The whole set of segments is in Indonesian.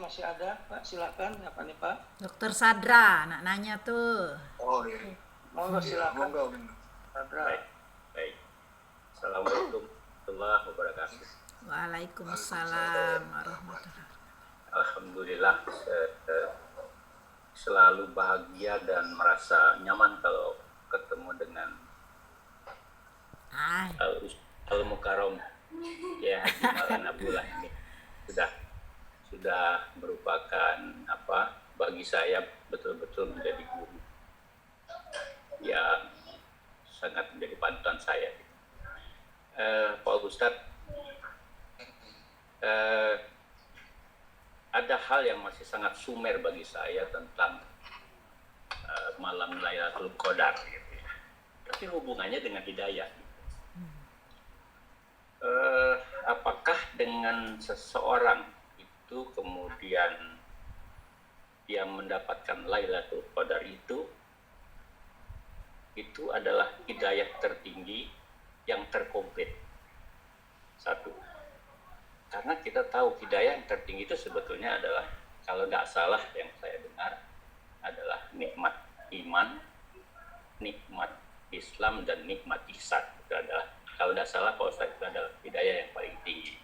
masih ada, Pak. Silakan. Apa nih, Pak? Dokter Sadra, nak nanya tuh. Oh iya. Monggo silakan. Monggo. Sadra. Baik, baik. Assalamualaikum warahmatullahi wabarakatuh. Waalaikumsalam warahmatullahi wabarakatuh. Alhamdulillah, selalu bahagia dan merasa nyaman kalau ketemu dengan Ay, Al-Mukarram ya Haji Maulana Abdullah ini sudah merupakan bagi saya betul-betul menjadi guru yang sangat menjadi panutan saya. Pak Ustadz, ada hal yang masih sangat sumer bagi saya tentang malam Lailatul Qadar gitu ya. Tapi hubungannya dengan hidayah. Apakah dengan seseorang itu kemudian dia mendapatkan Lailatul Qadar itu adalah hidayah tertinggi yang terkomplit? Satu, karena kita tahu hidayah yang tertinggi itu sebetulnya adalah, kalau tidak salah yang saya dengar, adalah nikmat iman, nikmat Islam, dan nikmat ihsan. Itu adalah, kalau tidak salah Pak Ustaz, itu adalah hidayah yang paling tinggi.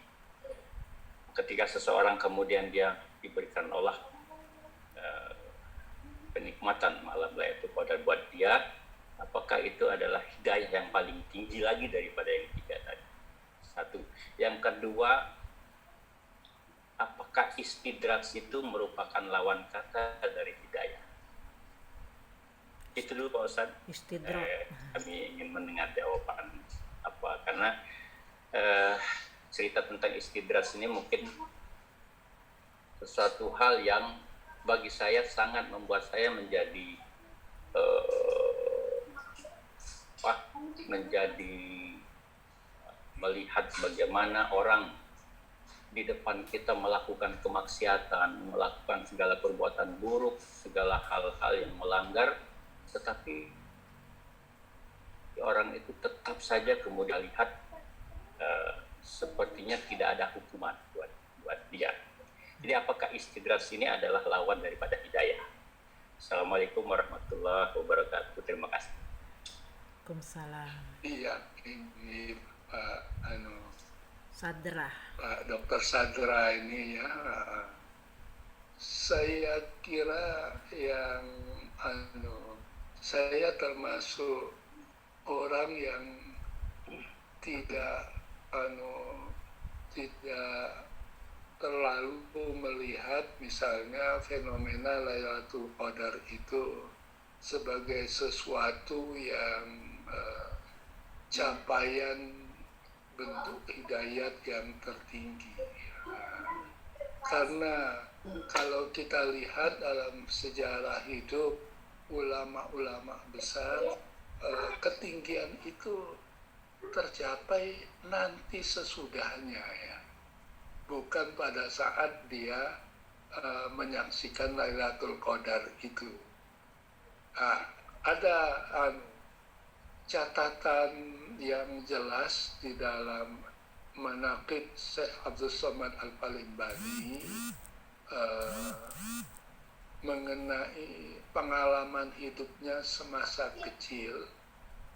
Ketika seseorang kemudian dia diberikan Allah penikmatan malam Lailatul Qadar buat dia, apakah itu adalah hidayah yang paling tinggi lagi daripada yang tiga tadi? Satu. Yang kedua, apakah istidraj itu merupakan lawan kata dari hidayah? Itu dulu Pak Ustaz. istidraj. Kami ingin mendengar jawaban karena cerita tentang istidraj ini mungkin sesuatu hal yang bagi saya sangat membuat saya menjadi melihat bagaimana orang di depan kita melakukan kemaksiatan, melakukan segala perbuatan buruk, segala hal-hal yang melanggar, tetapi orang itu tetap saja kemudian lihat sepertinya tidak ada hukuman buat dia. Jadi apakah istidraj ini adalah lawan daripada hidayah? Assalamualaikum warahmatullahi wabarakatuh. Terima kasih. Waalaikumsalam. Iya, ini Pak Sadra. Pak Dokter Sadra ini ya, saya kira yang saya termasuk orang yang tidak terlalu melihat misalnya fenomena Lailatul Qadar itu sebagai sesuatu yang capaian bentuk hidayat yang tertinggi. Karena kalau kita lihat dalam sejarah hidup ulama-ulama besar, ketinggian itu tercapai nanti sesudahnya ya, bukan pada saat dia menyaksikan Lailatul Qadar itu. Ada catatan yang jelas di dalam manaqib Syekh Abdul Somad Al-Palimbani mengenai pengalaman hidupnya semasa kecil,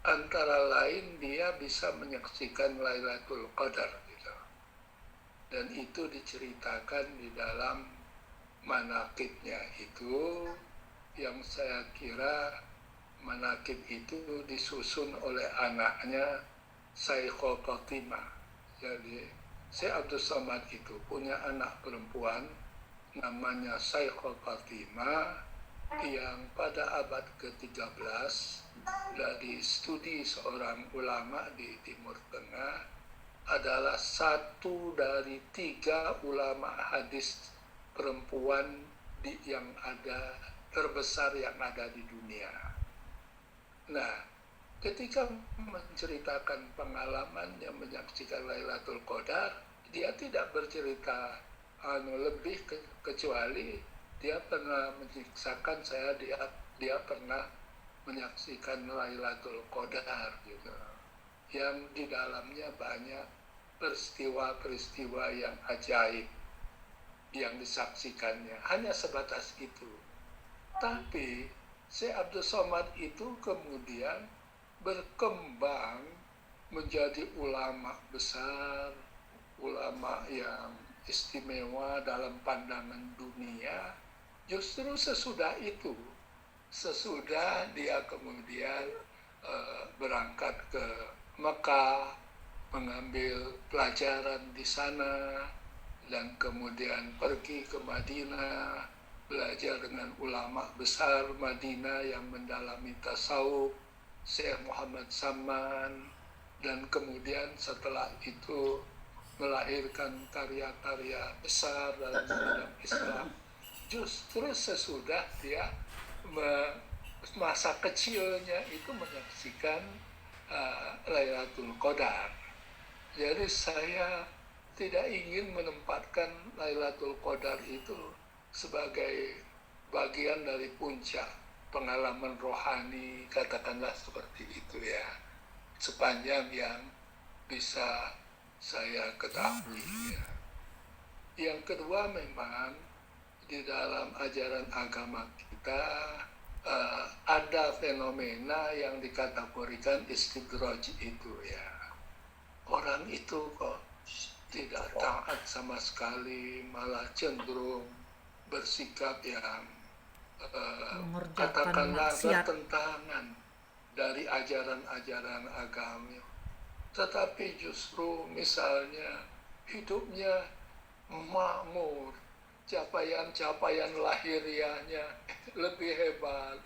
antara lain dia bisa menyaksikan Lailatul Qadar gitu. Dan itu diceritakan di dalam manaqibnya itu, yang saya kira manaqib itu disusun oleh anaknya Syekhul Khotimah. Jadi Syekh Abdul Somad itu punya anak perempuan namanya Syekhul Khotimah, yang pada abad ke-13 dari studi seorang ulama di Timur Tengah adalah satu dari 3 ulama hadis perempuan yang ada terbesar yang ada di dunia. Nah, ketika menceritakan pengalamannya menyaksikan Lailatul Qadar, dia tidak bercerita lebih kecuali dia pernah menyisakan dia pernah menyaksikan Lailatul Qadar gitu, yang di dalamnya banyak peristiwa-peristiwa yang ajaib. yang disaksikannya, hanya sebatas itu. Tapi Syekh Abdul Somad itu kemudian berkembang menjadi ulama besar, ulama yang istimewa dalam pandangan dunia, justru sesudah itu, sesudah dia kemudian berangkat ke Mekah, mengambil pelajaran di sana, dan kemudian pergi ke Madinah, belajar dengan ulama besar Madinah yang mendalami tasawuf, Syekh Muhammad Saman, dan kemudian setelah itu melahirkan karya-karya besar dalam bidang Islam. Justru sesudah dia masa kecilnya itu menyaksikan Lailatul Qadar. Jadi saya tidak ingin menempatkan Lailatul Qadar itu sebagai bagian dari puncak pengalaman rohani, katakanlah seperti itu ya, sepanjang yang bisa saya ketahui ya. Yang kedua, memang di dalam ajaran agama kita ada fenomena yang dikategorikan istidraj itu ya. Orang itu kok tidak taat sama sekali, malah cenderung bersikap yang katakanlah bertentangan dari ajaran-ajaran agama. Tetapi justru misalnya hidupnya makmur, capaian-capaian lahiriahnya lebih hebat.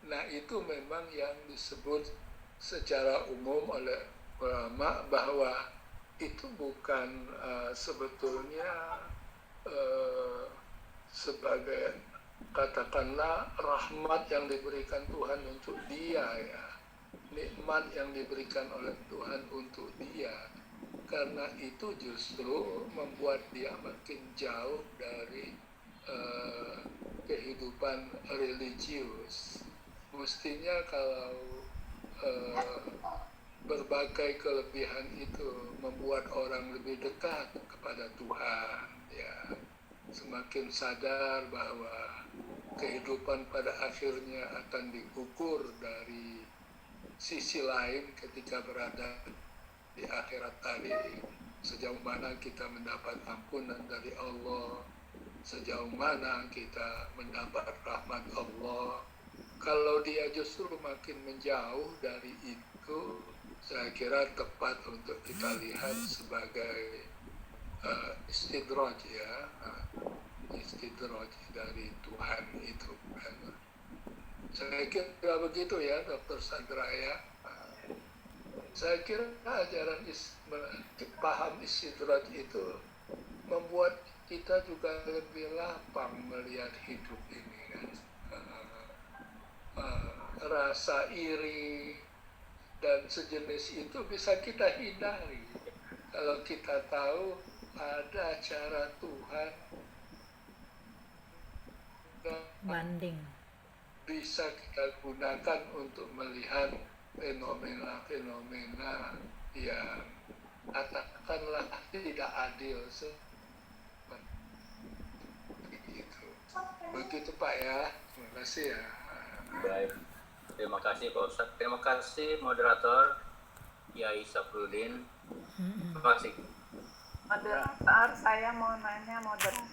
Nah, itu memang yang disebut secara umum oleh ulama bahwa itu bukan sebetulnya sebagai katakanlah rahmat yang diberikan Tuhan untuk dia ya, nikmat yang diberikan oleh Tuhan untuk dia, karena itu justru membuat dia makin jauh dari kehidupan religius. Mestinya kalau berbagai kelebihan itu membuat orang lebih dekat kepada Tuhan ya, semakin sadar bahwa kehidupan pada akhirnya akan diukur dari sisi lain ketika berada di akhirat tadi, sejauh mana kita mendapat ampunan dari Allah, sejauh mana kita mendapat rahmat Allah. Kalau dia justru makin menjauh dari itu, saya kira tepat untuk kita lihat sebagai istidraj ya, istidraj dari Tuhan itu. Saya kira begitu ya, Dr. Sadra ya. Saya kira ajaran paham istidraj itu membuat kita juga lebih lapang melihat hidup ini kan. Rasa iri dan sejenis itu bisa kita hindari kalau kita tahu ada cara Tuhan banding bisa kita gunakan untuk melihat fenomena-fenomena yang katakanlah tidak adil begitu Pak ya. Terima kasih ya. Baik, terima kasih Pak Ustadz, terima kasih moderator Yai Safruddin. Terima kasih. Moderator, saya mau nanya moderator.